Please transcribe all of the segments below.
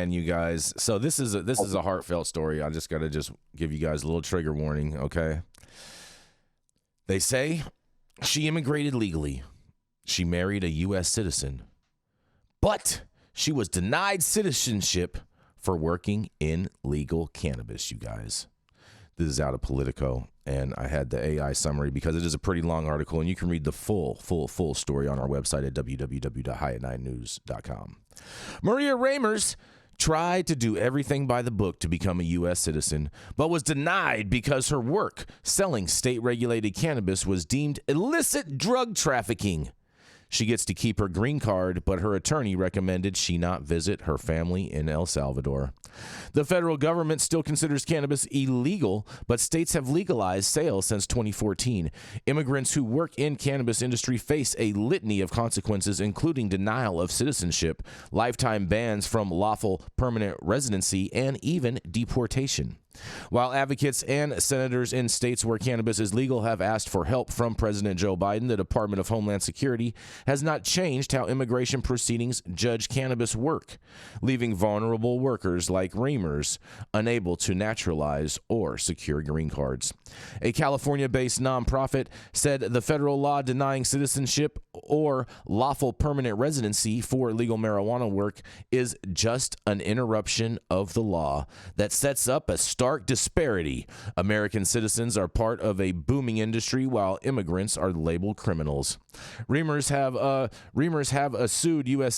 man, you guys. So this is a heartfelt story. I just got to give you guys a little trigger warning, okay? They say she immigrated legally. She married a U.S. citizen, but she was denied citizenship for working in legal cannabis, you guys. This is out of Politico, and I had the AI summary because it is a pretty long article, and you can read the full story on our website at www.high9news.com. Maria Reimers tried to do everything by the book to become a U.S. citizen, but was denied because her work selling state-regulated cannabis was deemed illicit drug trafficking. She gets to keep her green card, but her attorney recommended she not visit her family in El Salvador. The federal government still considers cannabis illegal, but states have legalized sales since 2014. Immigrants who work in cannabis industry face a litany of consequences, including denial of citizenship, lifetime bans from lawful permanent residency, and even deportation. While advocates and senators in states where cannabis is legal have asked for help from President Joe Biden, the Department of Homeland Security has not changed how immigration proceedings judge cannabis work, leaving vulnerable workers like Reimers unable to naturalize or secure green cards. A California-based nonprofit said the federal law denying citizenship or lawful permanent residency for legal marijuana work is just an interruption of the law that sets up a stark disparity. American citizens are part of a booming industry while immigrants are labeled criminals. Reimers have sued U.S.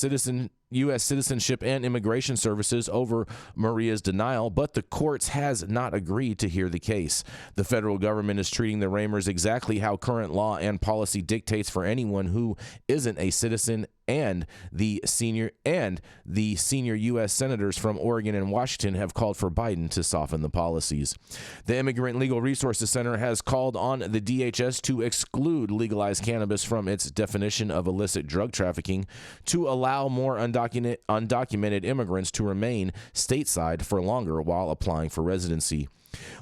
Citizenship and Immigration Services over Maria's denial, but the courts has not agreed to hear the case. The federal government is treating the Reimers exactly how current law and policy dictates for anyone who isn't a citizen, and the senior U.S. senators from Oregon and Washington have called for Biden to soften the policies. The Immigrant Legal Resources Center has called on the DHS to exclude legalized cannabis from its definition of illicit drug trafficking to allow more undocumented immigrants to remain stateside for longer while applying for residency.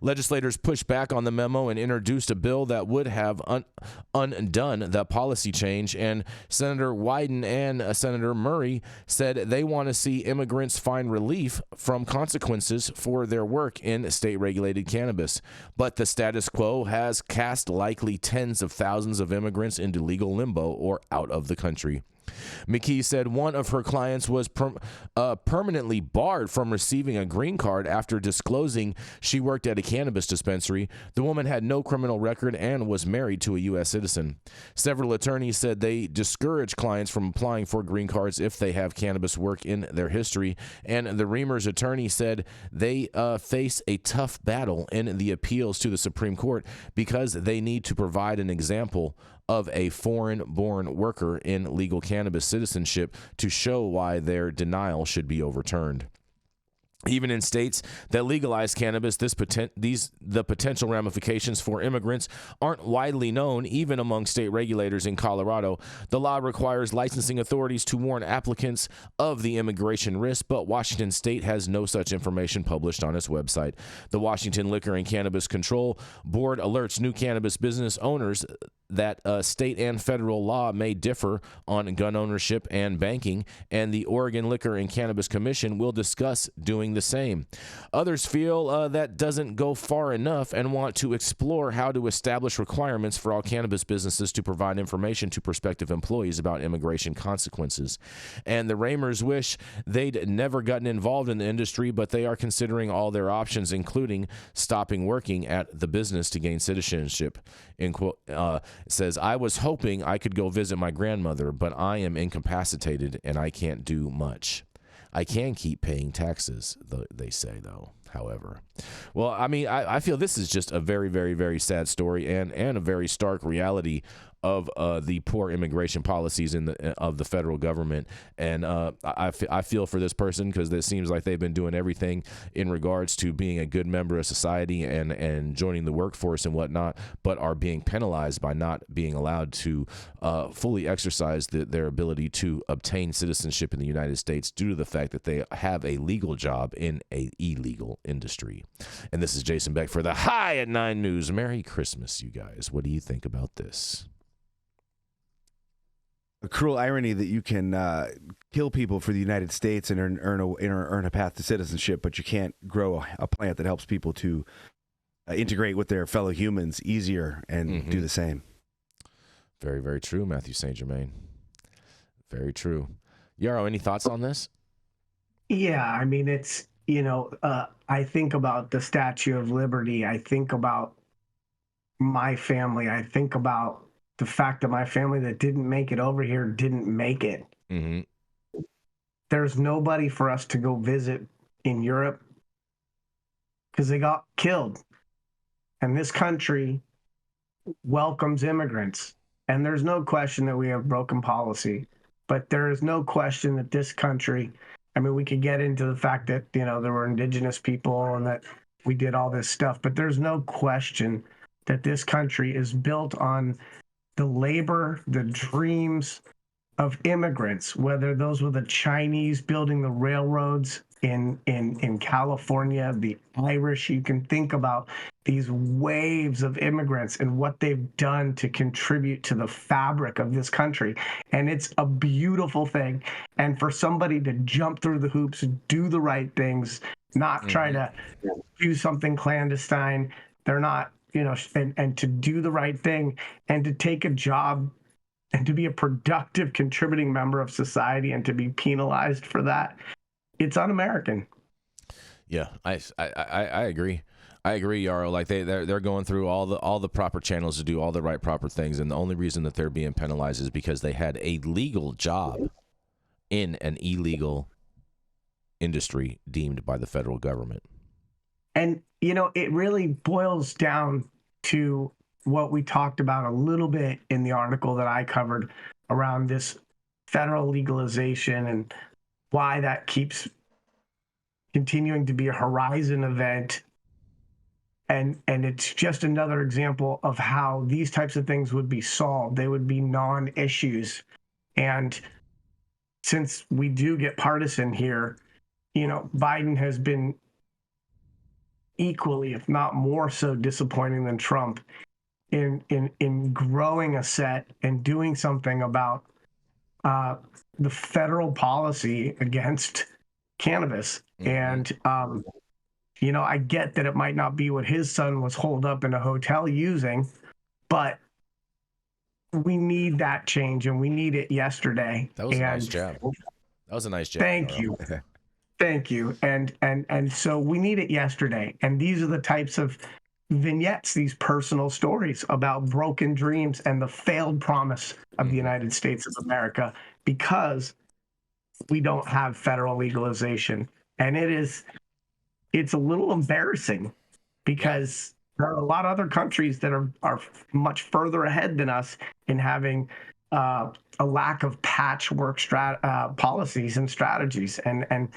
Legislators pushed back on the memo and introduced a bill that would have undone the policy change, and Senator Wyden and Senator Murray said they want to see immigrants find relief from consequences for their work in state-regulated cannabis. But the status quo has cast likely tens of thousands of immigrants into legal limbo or out of the country. McKee said one of her clients was permanently barred from receiving a green card after disclosing she worked at a cannabis dispensary. The woman had no criminal record and was married to a U.S. citizen. Several attorneys said they discourage clients from applying for green cards if they have cannabis work in their history, and the Reimers attorney said they face a tough battle in the appeals to the Supreme Court because they need to provide an example of a foreign-born worker in legal cannabis citizenship to show why their denial should be overturned. Even in states that legalize cannabis, the potential ramifications for immigrants aren't widely known, even among state regulators. In Colorado, the law requires licensing authorities to warn applicants of the immigration risk, but Washington State has no such information published on its website. The Washington Liquor and Cannabis Control Board alerts new cannabis business owners that state and federal law may differ on gun ownership and banking, and the Oregon Liquor and Cannabis Commission will discuss doing the same. Others feel that doesn't go far enough and want to explore how to establish requirements for all cannabis businesses to provide information to prospective employees about immigration consequences. And the Reimers wish they'd never gotten involved in the industry, but they are considering all their options, including stopping working at the business to gain citizenship. In quote, says, I was hoping I could go visit my grandmother, but I am incapacitated and I can't do much. I can keep paying taxes, they say, though, however. Well, I mean, I feel this is just a very, very, very sad story and a very stark reality of the poor immigration policies of the federal government. And I feel for this person because it seems like they've been doing everything in regards to being a good member of society and joining the workforce and whatnot, but are being penalized by not being allowed to fully exercise their ability to obtain citizenship in the United States due to the fact that they have a legal job in an illegal industry. And this is Jason Beck for the High at 9 News. Merry Christmas, you guys. What do you think about this? a cruel irony that you can kill people for the United States and earn a path to citizenship, but you can't grow a plant that helps people to integrate with their fellow humans easier and do the same. Very, very true, Matthew St. Germain. Very true. Yarrow, any thoughts on this? Yeah, I mean, it's, I think about the Statue of Liberty. I think about my family. I think about the fact that my family that didn't make it over here didn't make it. Mm-hmm. There's nobody for us to go visit in Europe because they got killed. And this country welcomes immigrants. And there's no question that we have broken policy. But there is no question that this country, I mean, we could get into the fact that, there were indigenous people and that we did all this stuff. But there's no question that this country is built on the labor, the dreams of immigrants, whether those were the Chinese building the railroads in California, the Irish. You can think about these waves of immigrants and what they've done to contribute to the fabric of this country. And it's a beautiful thing. And for somebody to jump through the hoops, do the right things, not try to do something clandestine, they're not, and to do the right thing and to take a job and to be a productive, contributing member of society and to be penalized for that, it's un-American. Yeah, I agree. I agree, Yarrow. Like they're going through all the proper channels to do all the right proper things, and the only reason that they're being penalized is because they had a legal job in an illegal industry deemed by the federal government. And it really boils down to what we talked about a little bit in the article that I covered around this federal legalization and why that keeps continuing to be a horizon event. And it's just another example of how these types of things would be solved. They would be non-issues. And since we do get partisan here, Biden has been equally, if not more so, disappointing than Trump in growing a set and doing something about the federal policy against cannabis. And, I get that it might not be what his son was holed up in a hotel using, but we need that change and we need it yesterday. That was a nice jab. That was a nice jab. Thank you. Thank you. And so we need it yesterday. And these are the types of vignettes, these personal stories about broken dreams and the failed promise of the United States of America because we don't have federal legalization. And it's a little embarrassing because there are a lot of other countries that are much further ahead than us in having a lack of patchwork policies and strategies. And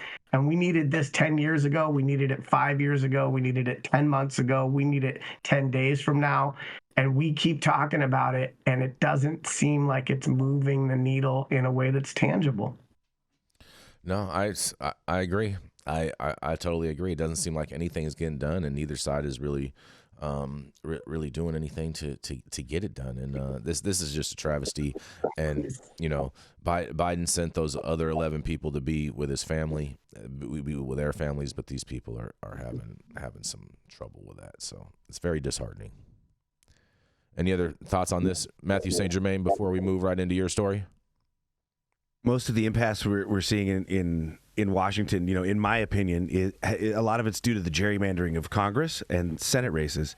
we needed this 10 years ago. We needed it 5 years ago. We needed it 10 months ago. We need it 10 days from now. And we keep talking about it, and it doesn't seem like it's moving the needle in a way that's tangible. No, I agree. I totally agree. It doesn't seem like anything is getting done, and neither side is really really doing anything to get it done. And this is just a travesty. And Biden sent those other 11 people to be with his family, be with their families, but these people are having some trouble with that. So it's very disheartening. Any other thoughts on this, Matthew St. Germain, before we move right into your story? Most of the impasse we're seeing in Washington, in my opinion, a lot of it's due to the gerrymandering of Congress and Senate races.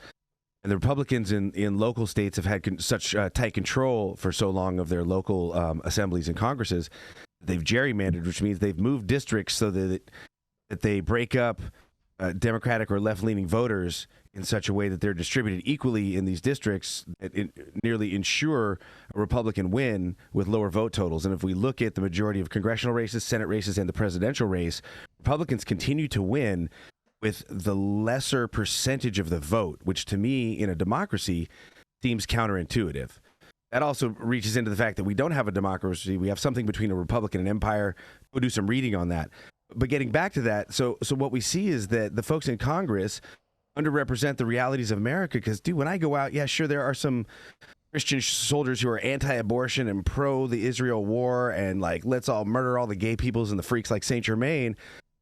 And the Republicans in local states have had such tight control for so long of their local assemblies and Congresses. They've gerrymandered, which means they've moved districts so that they break up Democratic or left-leaning voters in such a way that they're distributed equally in these districts that nearly ensure a Republican win with lower vote totals. And if we look at the majority of congressional races, Senate races, and the presidential race, Republicans continue to win with the lesser percentage of the vote, which to me, in a democracy, seems counterintuitive. That also reaches into the fact that we don't have a democracy. We have something between a republic and an empire. We'll do some reading on that. But getting back to that, so what we see is that the folks in Congress underrepresent the realities of America because, dude, when I go out, yeah, sure, there are some Christian soldiers who are anti-abortion and pro the Israel war and like let's all murder all the gay peoples and the freaks like Saint Germain.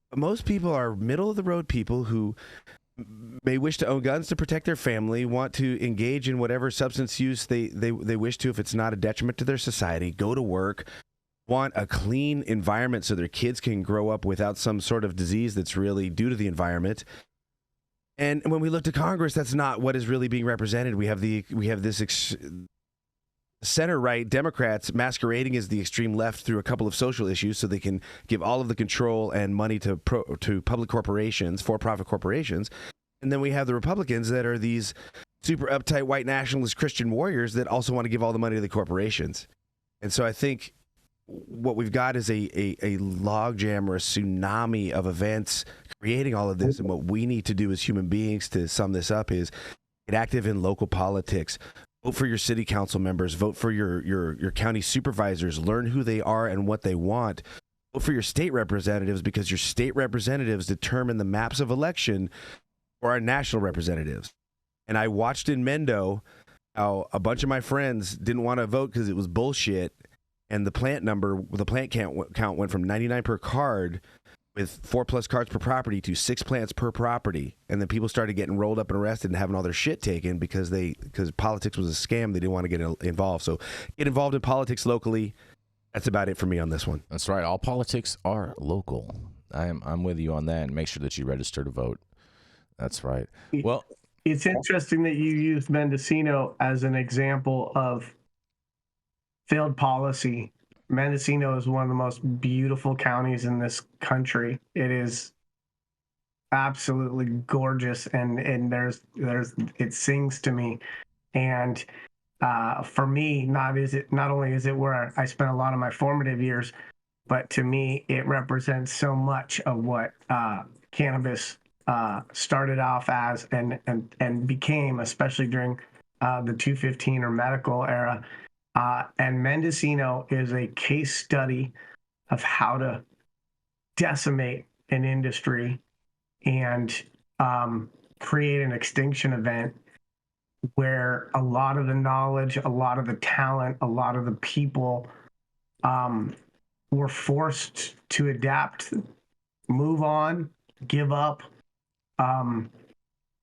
But most people are middle of the road people who may wish to own guns to protect their family, want to engage in whatever substance use they wish to if it's not a detriment to their society, go to work, want a clean environment so their kids can grow up without some sort of disease that's really due to the environment. And when we look to Congress, that's not what is really being represented. We have this center-right Democrats masquerading as the extreme left through a couple of social issues so they can give all of the control and money to public corporations, for-profit corporations. And then we have the Republicans that are these super uptight white nationalist Christian warriors that also want to give all the money to the corporations. And so I think what we've got is a logjam or a tsunami of events creating all of this. And what we need to do as human beings to sum this up is get active in local politics. Vote for your city council members. Vote for your county supervisors. Learn who they are and what they want. Vote for your state representatives because your state representatives determine the maps of election for our national representatives. And I watched in Mendo how a bunch of my friends didn't want to vote because it was bullshit. And the plant count went from 99 per card with 4+ cards per property to 6 plants per property. And then people started getting rolled up and arrested and having all their shit taken because politics was a scam. They didn't want to get involved. So get involved in politics locally. That's about it for me on this one. That's right. All politics are local. I'm with you on that. And make sure that you register to vote. That's right. Well, it's interesting that you used Mendocino as an example of failed policy. Mendocino is one of the most beautiful counties in this country. It is absolutely gorgeous, and there's it sings to me. And for me, not only is it where I spent a lot of my formative years, but to me, it represents so much of what cannabis started off as and became, especially during the 215 or medical era. And Mendocino is a case study of how to decimate an industry and create an extinction event where a lot of the knowledge, a lot of the talent, a lot of the people were forced to adapt, move on, give up.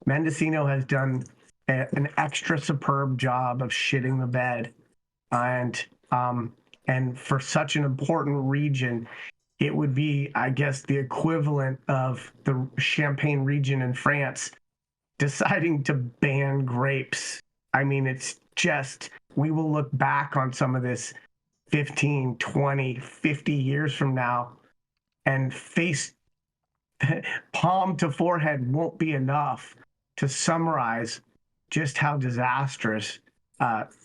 Mendocino has done an extra superb job of shitting the bed. And for such an important region, it would be, I guess, the equivalent of the Champagne region in France deciding to ban grapes. I mean, it's just, we will look back on some of this 15, 20, 50 years from now and face palm to forehead won't be enough to summarize just how disastrous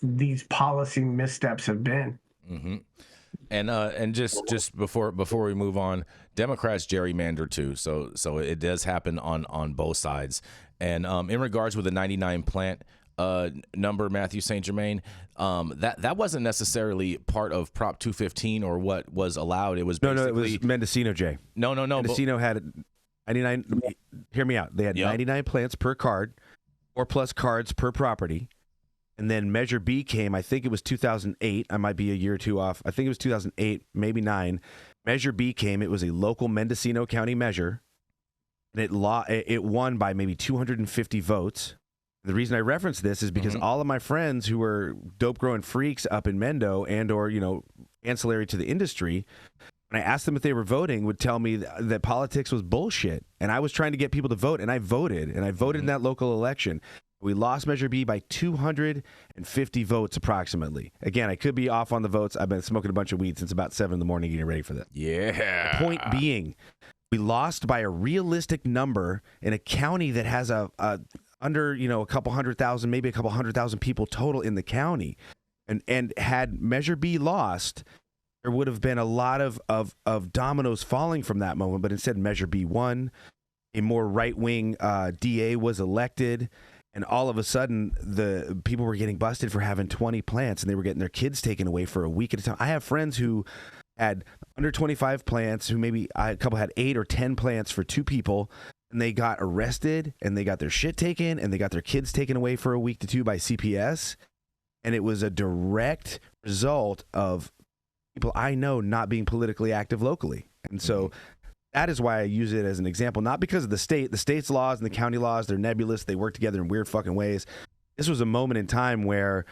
these policy missteps have been. Mm-hmm. And just before we move on, Democrats gerrymander too, so it does happen on both sides. And in regards with the 99 plant number, Matthew St. Germain, that wasn't necessarily part of Prop 215 or what was allowed. It was basically, no, it was Mendocino, Jay. No. Mendocino had 99. Hear me out. They had 99 plants per card, 4+ cards per property. And then Measure B came, I think it was 2008. I might be a year or two off. I think it was 2008, maybe 9. Measure B came. It was a local Mendocino County measure. And it won by maybe 250 votes. The reason I reference this is because all of my friends who were dope growing freaks up in Mendo and or, ancillary to the industry, when I asked them if they were voting, would tell me that politics was bullshit. And I was trying to get people to vote, and I voted. And I voted in that local election. We lost Measure B by 250 votes approximately. Again, I could be off on the votes. I've been smoking a bunch of weed since about 7 in the morning getting ready for that. Yeah. The point being, we lost by a realistic number in a county that has under a couple 100,000, maybe a couple 100,000 people total in the county. And had Measure B lost, there would have been a lot of dominoes falling from that moment. But instead, Measure B won. A more right-wing DA was elected. And all of a sudden, the people were getting busted for having 20 plants, and they were getting their kids taken away for a week at a time. I have friends who had under 25 plants, who maybe a couple had 8 or 10 plants for 2 people, and they got arrested, and they got their shit taken, and they got their kids taken away for a week to 2 by CPS. and it was a direct result of people I know not being politically active locally. And so that is why I use it as an example, not because of the state. The state's laws and the county laws, they're nebulous. They work together in weird fucking ways. This was a moment in time where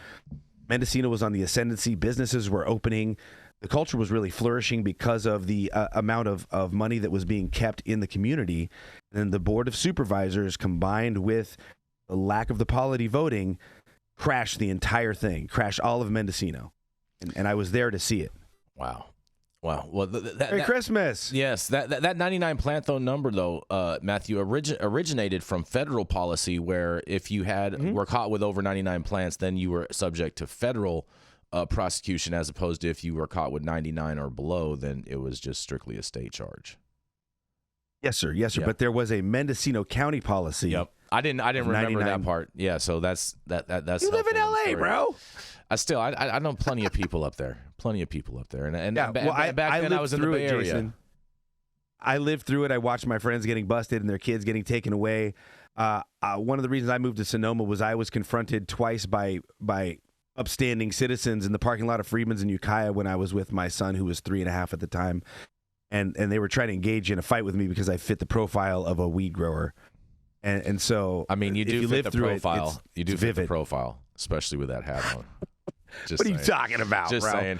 Mendocino was on the ascendancy. Businesses were opening. The culture was really flourishing because of the amount of money that was being kept in the community. And then the Board of Supervisors, combined with the lack of the polity voting, crashed the entire thing, crashed all of Mendocino. And I was there to see it. Wow. Wow. Well, Merry Christmas. Yes, that 99 plant though number though, Matthew, originated from federal policy where if you were caught with over 99 plants, then you were subject to federal prosecution, as opposed to if you were caught with 99 or below, then it was just strictly a state charge. Yes, sir. Yes, sir. Yep. But there was a Mendocino County policy. Yep. I didn't remember 99. that part. Yeah. So that's You live in L.A., bro. I know plenty of people up there. And Yeah, back then I was in the Bay Area. Jason. I lived through it. I watched my friends getting busted and their kids getting taken away. One of the reasons I moved to Sonoma was I was confronted twice by upstanding citizens in the parking lot of Freedman's in Ukiah when I was with my son, who was 3.5 at the time, and they were trying to engage in a fight with me because I fit the profile of a weed grower. And so, I mean, you do fit the profile. You do fit the vivid. profile, especially with that hat on. What are you talking about, Just bro? saying.